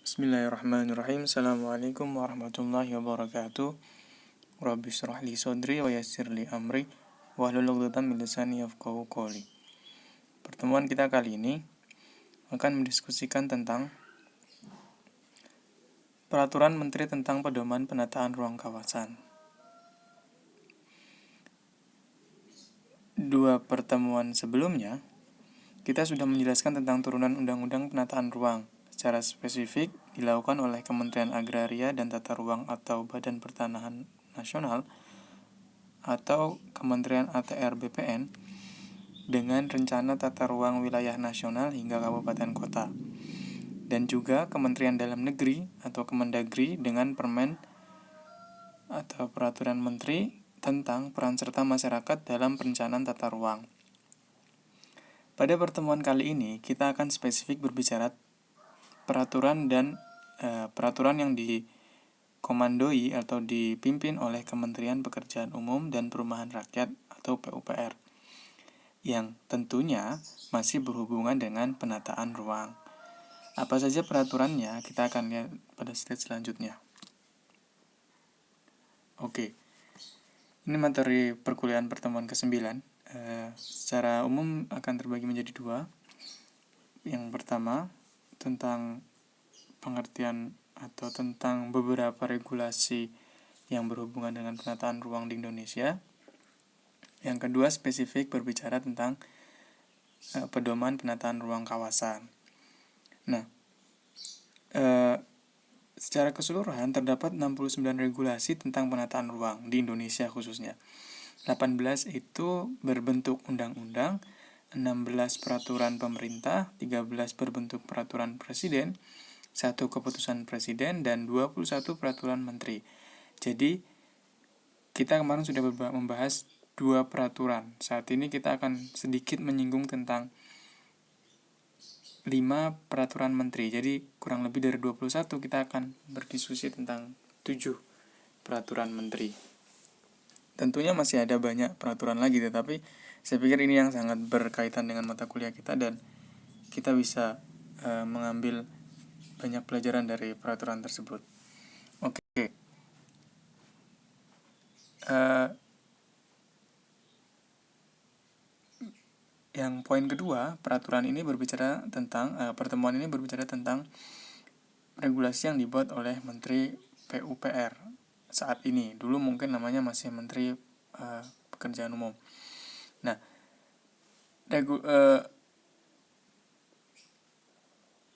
Bismillahirrahmanirrahim. Assalamualaikum warahmatullahi wabarakatuh. Rabbi shrah li sadri wa yassir li amri wahlul 'uqdatam min lisani yafqahu qawli. Pertemuan kita kali ini akan mendiskusikan tentang Peraturan Menteri tentang Pedoman Penataan Ruang Kawasan. Dua pertemuan sebelumnya, kita sudah menjelaskan tentang turunan Undang-Undang Penataan Ruang. Secara spesifik dilakukan oleh Kementerian Agraria dan Tata Ruang atau Badan Pertanahan Nasional atau Kementerian ATR BPN dengan rencana tata ruang wilayah nasional hingga kabupaten kota, dan juga Kementerian Dalam Negeri atau Kemendagri dengan Permen atau Peraturan Menteri tentang peran serta masyarakat dalam perencanaan tata ruang. Pada pertemuan kali ini kita akan spesifik berbicara peraturan yang dikomandoi atau dipimpin oleh Kementerian Pekerjaan Umum dan Perumahan Rakyat atau PUPR, yang tentunya masih berhubungan dengan penataan ruang. Apa saja peraturannya, kita akan lihat pada slide selanjutnya. Oke, ini materi perkuliahan pertemuan ke-9. Secara umum akan terbagi menjadi dua. Yang pertama, tentang pengertian atau tentang beberapa regulasi yang berhubungan dengan penataan ruang di Indonesia. Yang kedua, spesifik berbicara tentang pedoman penataan ruang kawasan. Nah, secara keseluruhan terdapat 69 regulasi tentang penataan ruang di Indonesia khususnya. 18 itu berbentuk undang-undang, 16 peraturan pemerintah, 13 berbentuk peraturan presiden, 1 keputusan presiden, dan 21 peraturan menteri. Jadi, kita kemarin sudah membahas 2 peraturan. Saat ini kita akan sedikit menyinggung tentang 5 peraturan menteri. Jadi, kurang lebih dari 21 kita akan berdiskusi tentang 7 peraturan menteri. Tentunya masih ada banyak peraturan lagi, tetapi saya pikir ini yang sangat berkaitan dengan mata kuliah kita dan kita bisa mengambil banyak pelajaran dari peraturan tersebut. Oke. Yang poin kedua, peraturan ini berbicara tentang pertemuan ini berbicara tentang regulasi yang dibuat oleh Menteri PUPR saat ini. Dulu mungkin namanya masih Menteri Pekerjaan Umum. Nah,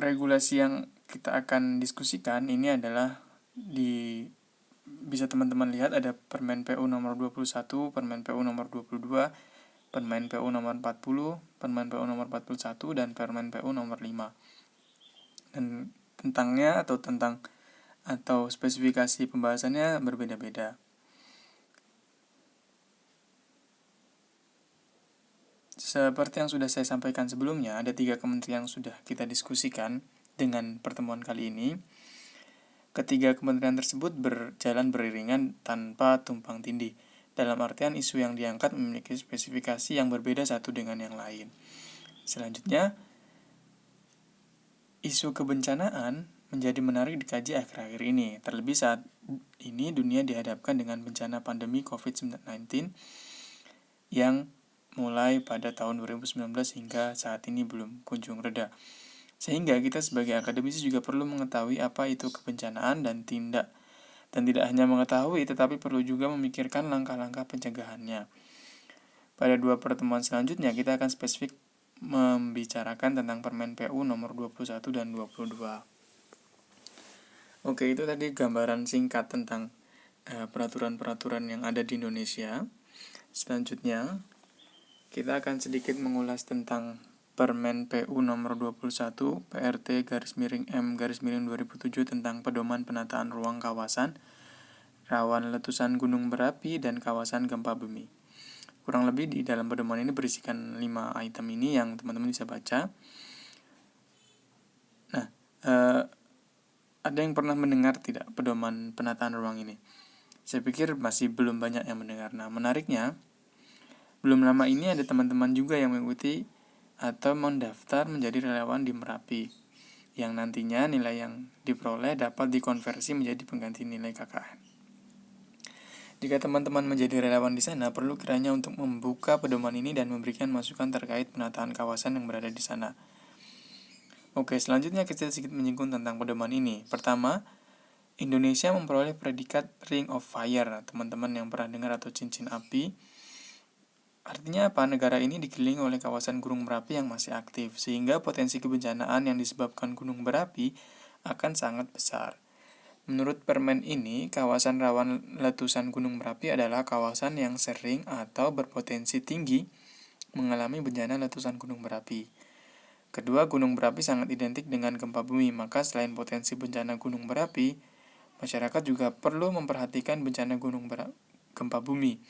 regulasi yang kita akan diskusikan ini adalah bisa teman-teman lihat ada Permen PU nomor 21, Permen PU nomor 22, Permen PU nomor 40, Permen PU nomor 41, dan Permen PU nomor 5. Dan tentang spesifikasi pembahasannya berbeda-beda. Seperti yang sudah saya sampaikan sebelumnya, ada 3 kementerian yang sudah kita diskusikan dengan pertemuan kali ini. Ketiga kementerian tersebut berjalan beriringan tanpa tumpang tindih. Dalam artian isu yang diangkat memiliki spesifikasi yang berbeda satu dengan yang lain. Selanjutnya, isu kebencanaan menjadi menarik dikaji akhir-akhir ini. Terlebih saat ini dunia dihadapkan dengan bencana pandemi COVID-19 yang mulai pada tahun 2019 hingga saat ini belum kunjung reda. Sehingga kita sebagai akademisi juga perlu mengetahui apa itu kebencanaan dan tidak hanya mengetahui, tetapi perlu juga memikirkan langkah-langkah pencegahannya. Pada 2 pertemuan selanjutnya, kita akan spesifik membicarakan tentang Permen PU nomor 21 dan 22. Oke, itu tadi gambaran singkat tentang peraturan-peraturan yang ada di Indonesia. Selanjutnya, kita akan sedikit mengulas tentang Permen PU nomor 21 PRT-M-2007 tentang pedoman penataan ruang kawasan rawan letusan gunung berapi dan kawasan gempa bumi. Kurang lebih di dalam pedoman ini berisikan 5 item ini yang teman-teman bisa baca. Nah, ada yang pernah mendengar tidak pedoman penataan ruang ini? Saya pikir masih belum banyak yang mendengar. Nah, menariknya, belum lama ini ada teman-teman juga yang mengikuti atau mendaftar menjadi relawan di Merapi. yang nantinya nilai yang diperoleh dapat dikonversi menjadi pengganti nilai KKN. Jika teman-teman menjadi relawan di sana, perlu kiranya untuk membuka pedoman ini dan memberikan masukan terkait penataan kawasan yang berada di sana. Oke, selanjutnya kita sedikit menyinggung tentang pedoman ini. Pertama, Indonesia memperoleh predikat Ring of Fire. Teman-teman yang pernah dengar atau cincin api, artinya apa? Negara ini dikelilingi oleh kawasan gunung berapi yang masih aktif, sehingga potensi kebencanaan yang disebabkan gunung berapi akan sangat besar. Menurut permen ini, kawasan rawan letusan gunung berapi adalah kawasan yang sering atau berpotensi tinggi mengalami bencana letusan gunung berapi. Kedua, gunung berapi sangat identik dengan gempa bumi, maka selain potensi bencana gunung berapi, masyarakat juga perlu memperhatikan bencana gempa bumi.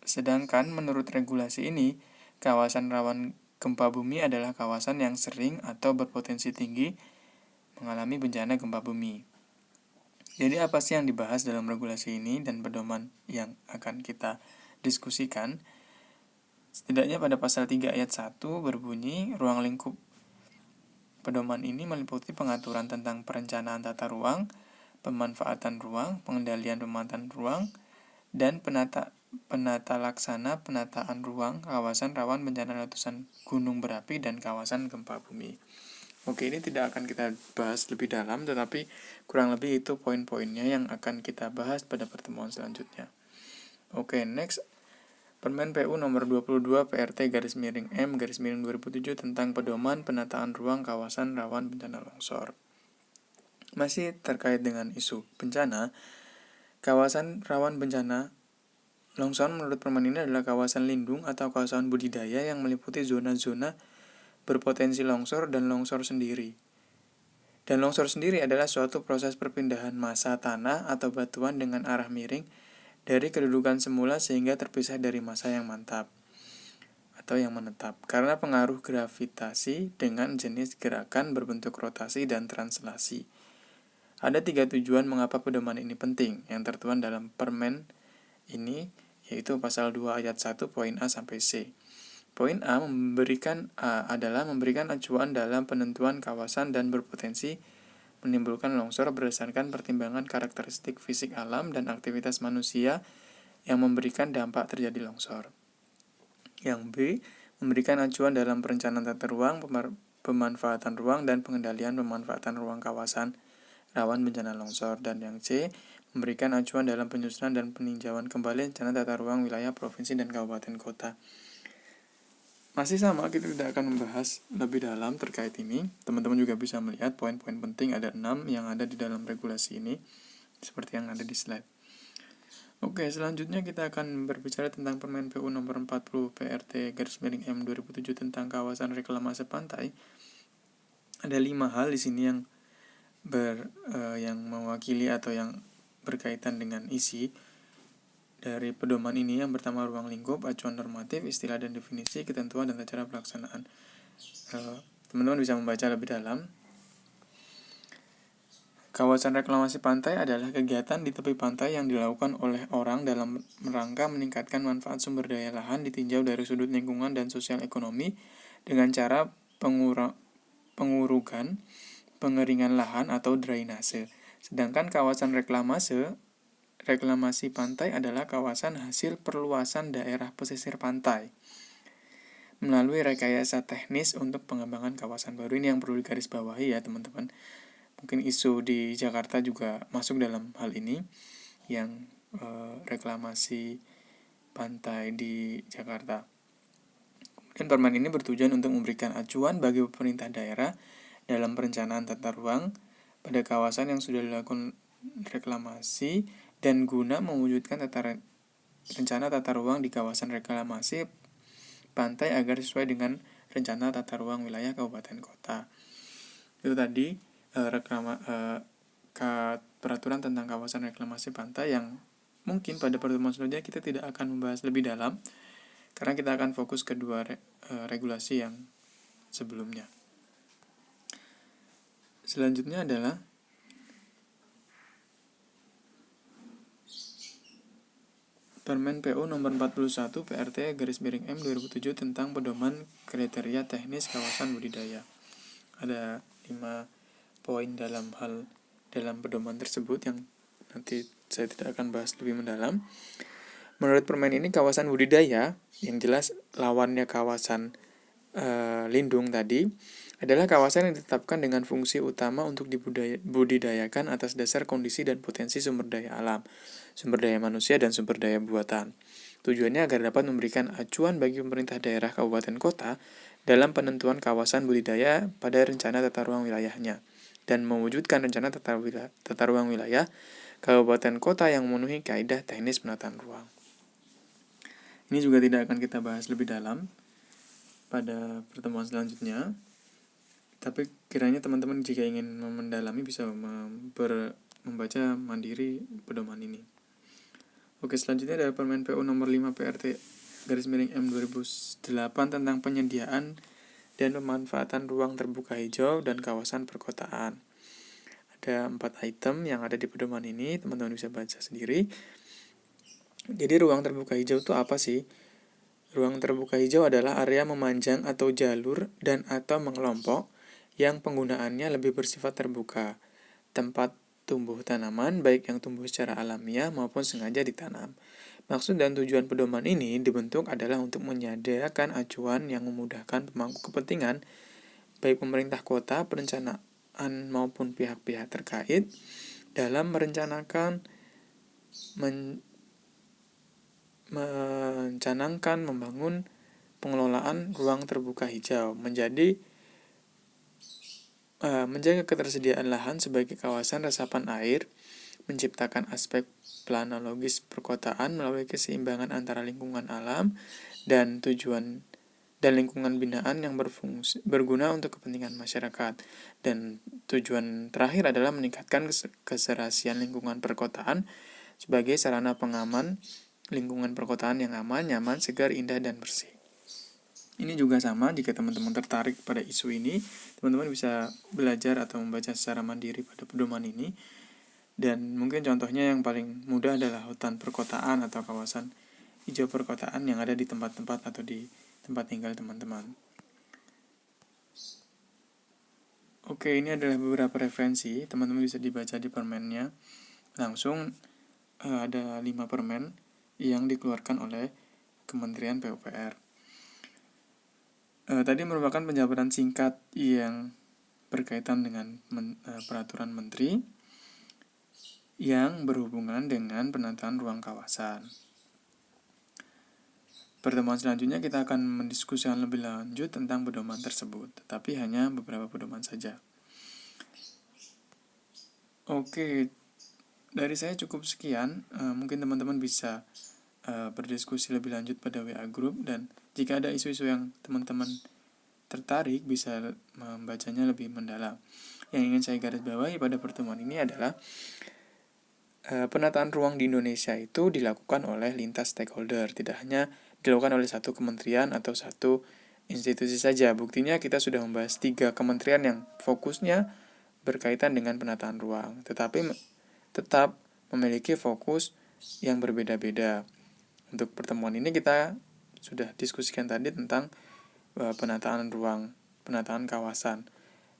Sedangkan menurut regulasi ini, kawasan rawan gempa bumi adalah kawasan yang sering atau berpotensi tinggi mengalami bencana gempa bumi. Jadi apa sih yang dibahas dalam regulasi ini dan pedoman yang akan kita diskusikan? Setidaknya pada pasal 3 ayat 1 berbunyi, ruang lingkup pedoman ini meliputi pengaturan tentang perencanaan tata ruang, pemanfaatan ruang, pengendalian pemanfaatan ruang, dan penata laksana penataan ruang kawasan rawan bencana letusan gunung berapi dan kawasan gempa bumi. Oke, ini tidak akan kita bahas lebih dalam, tetapi kurang lebih itu poin-poinnya yang akan kita bahas pada pertemuan selanjutnya. Oke, next. Permen PU nomor 22 PRT _M _2007 tentang pedoman penataan ruang kawasan rawan bencana longsor. Masih terkait dengan isu bencana, kawasan rawan bencana longsor menurut permen ini adalah kawasan lindung atau kawasan budidaya yang meliputi zona-zona berpotensi longsor dan longsor sendiri. Dan longsor sendiri adalah suatu proses perpindahan massa tanah atau batuan dengan arah miring dari kedudukan semula sehingga terpisah dari massa yang mantap atau yang menetap karena pengaruh gravitasi dengan jenis gerakan berbentuk rotasi dan translasi. Ada 3 tujuan mengapa pedoman ini penting yang tertuang dalam permen ini, yaitu pasal 2 ayat 1 poin A sampai C. Poin A adalah memberikan acuan dalam penentuan kawasan dan berpotensi menimbulkan longsor berdasarkan pertimbangan karakteristik fisik alam dan aktivitas manusia yang memberikan dampak terjadi longsor. Yang B, memberikan acuan dalam perencanaan tata ruang, pemanfaatan ruang, dan pengendalian pemanfaatan ruang kawasan rawan bencana longsor. Dan yang C, memberikan acuan dalam penyusunan dan peninjauan kembali rencana tata ruang wilayah provinsi dan kabupaten kota. Masih sama, kita tidak akan membahas lebih dalam terkait ini. Teman-teman juga bisa melihat poin-poin penting, ada 6 yang ada di dalam regulasi ini, seperti yang ada di slide. Oke, selanjutnya kita akan berbicara tentang Permen PU nomor 40 PRT _M 2007 tentang kawasan reklamasi pantai. Ada 5 hal di sini yang mewakili atau yang berkaitan dengan isi dari pedoman ini. Yang pertama, ruang lingkup, acuan normatif, istilah dan definisi, ketentuan dan cara pelaksanaan. Teman-teman bisa membaca lebih dalam. Kawasan reklamasi pantai adalah kegiatan di tepi pantai yang dilakukan oleh orang dalam rangka meningkatkan manfaat sumber daya lahan ditinjau dari sudut lingkungan dan sosial ekonomi dengan cara pengurugan, pengeringan lahan atau drainase. Sedangkan kawasan reklamasi pantai adalah kawasan hasil perluasan daerah pesisir pantai melalui rekayasa teknis untuk pengembangan kawasan baru. Ini yang perlu digarisbawahi ya teman-teman. Mungkin isu di Jakarta juga masuk dalam hal ini, yang reklamasi pantai di Jakarta. Kemudian permen ini bertujuan untuk memberikan acuan bagi pemerintah daerah dalam perencanaan tata ruang pada kawasan yang sudah dilakukan reklamasi dan guna mewujudkan rencana tata ruang di kawasan reklamasi pantai agar sesuai dengan rencana tata ruang wilayah kabupaten kota. Itu tadi peraturan tentang kawasan reklamasi pantai yang mungkin pada pertemuan selanjutnya kita tidak akan membahas lebih dalam karena kita akan fokus ke dua regulasi yang sebelumnya. Selanjutnya adalah Permen PU nomor 41 PRT _M 2007 tentang pedoman kriteria teknis kawasan budidaya. Ada 5 poin dalam pedoman tersebut yang nanti saya tidak akan bahas lebih mendalam. Menurut permen ini, kawasan budidaya, yang jelas lawannya kawasan lindung tadi, adalah kawasan yang ditetapkan dengan fungsi utama untuk dibudidayakan atas dasar kondisi dan potensi sumber daya alam, sumber daya manusia, dan sumber daya buatan. Tujuannya agar dapat memberikan acuan bagi pemerintah daerah, kabupaten, kota dalam penentuan kawasan budidaya pada rencana tata ruang wilayahnya, dan mewujudkan rencana tata ruang wilayah kabupaten kota yang memenuhi kaidah teknis penataan ruang. Ini juga tidak akan kita bahas lebih dalam pada pertemuan selanjutnya, tapi kiranya teman-teman jika ingin mendalami bisa membaca mandiri pedoman ini. Oke, selanjutnya ada Permen PU nomor 5 PRT _M 2008 tentang penyediaan dan pemanfaatan ruang terbuka hijau dan kawasan perkotaan. Ada 4 item yang ada di pedoman ini, teman-teman bisa baca sendiri. Jadi ruang terbuka hijau itu apa sih? Ruang terbuka hijau adalah area memanjang atau jalur dan atau mengelompok yang penggunaannya lebih bersifat terbuka, tempat tumbuh tanaman baik yang tumbuh secara alamiah maupun sengaja ditanam. Maksud dan tujuan pedoman ini dibentuk adalah untuk menyediakan acuan yang memudahkan pemangku kepentingan, baik pemerintah kota, perencanaan maupun pihak-pihak terkait, dalam merencanakan, membangun pengelolaan ruang terbuka hijau, menjaga ketersediaan lahan sebagai kawasan resapan air, menciptakan aspek planologis perkotaan melalui keseimbangan antara lingkungan alam dan lingkungan binaan yang berguna untuk kepentingan masyarakat. Dan tujuan terakhir adalah meningkatkan keserasian lingkungan perkotaan sebagai sarana pengaman lingkungan perkotaan yang aman, nyaman, segar, indah, dan bersih. Ini juga sama, jika teman-teman tertarik pada isu ini, teman-teman bisa belajar atau membaca secara mandiri pada pedoman ini. Dan mungkin contohnya yang paling mudah adalah hutan perkotaan atau kawasan hijau perkotaan yang ada di tempat-tempat atau di tempat tinggal teman-teman. Oke, ini adalah beberapa referensi, teman-teman bisa dibaca di permennya. Langsung ada 5 permen yang dikeluarkan oleh Kementerian PUPR. Tadi merupakan penjabaran singkat yang berkaitan dengan peraturan menteri yang berhubungan dengan penataan ruang kawasan. Pertemuan selanjutnya kita akan mendiskusikan lebih lanjut tentang pedoman tersebut, tetapi hanya beberapa pedoman saja. Oke, dari saya cukup sekian. Mungkin teman-teman bisa berdiskusi lebih lanjut pada WA Group, dan jika ada isu-isu yang teman-teman tertarik bisa membacanya lebih mendalam. Yang ingin saya garis bawahi pada pertemuan ini adalah penataan ruang di Indonesia itu dilakukan oleh lintas stakeholder, tidak hanya dilakukan oleh satu kementerian atau satu institusi saja. Buktinya kita sudah membahas 3 kementerian yang fokusnya berkaitan dengan penataan ruang, tetapi tetap memiliki fokus yang berbeda-beda. Untuk pertemuan ini kita sudah diskusikan tadi tentang penataan ruang, penataan kawasan.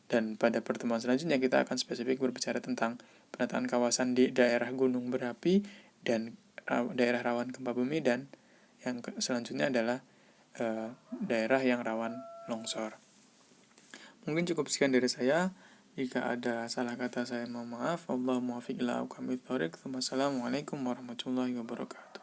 Dan pada pertemuan selanjutnya kita akan spesifik berbicara tentang penataan kawasan di daerah gunung berapi dan daerah rawan gempa bumi, dan yang selanjutnya adalah daerah yang rawan longsor. Mungkin cukup sekian dari saya. Jika ada salah kata saya mohon maaf. Wallahu muwaffiq ila aqwamit thoriq. Wassalamualaikum warahmatullahi wabarakatuh.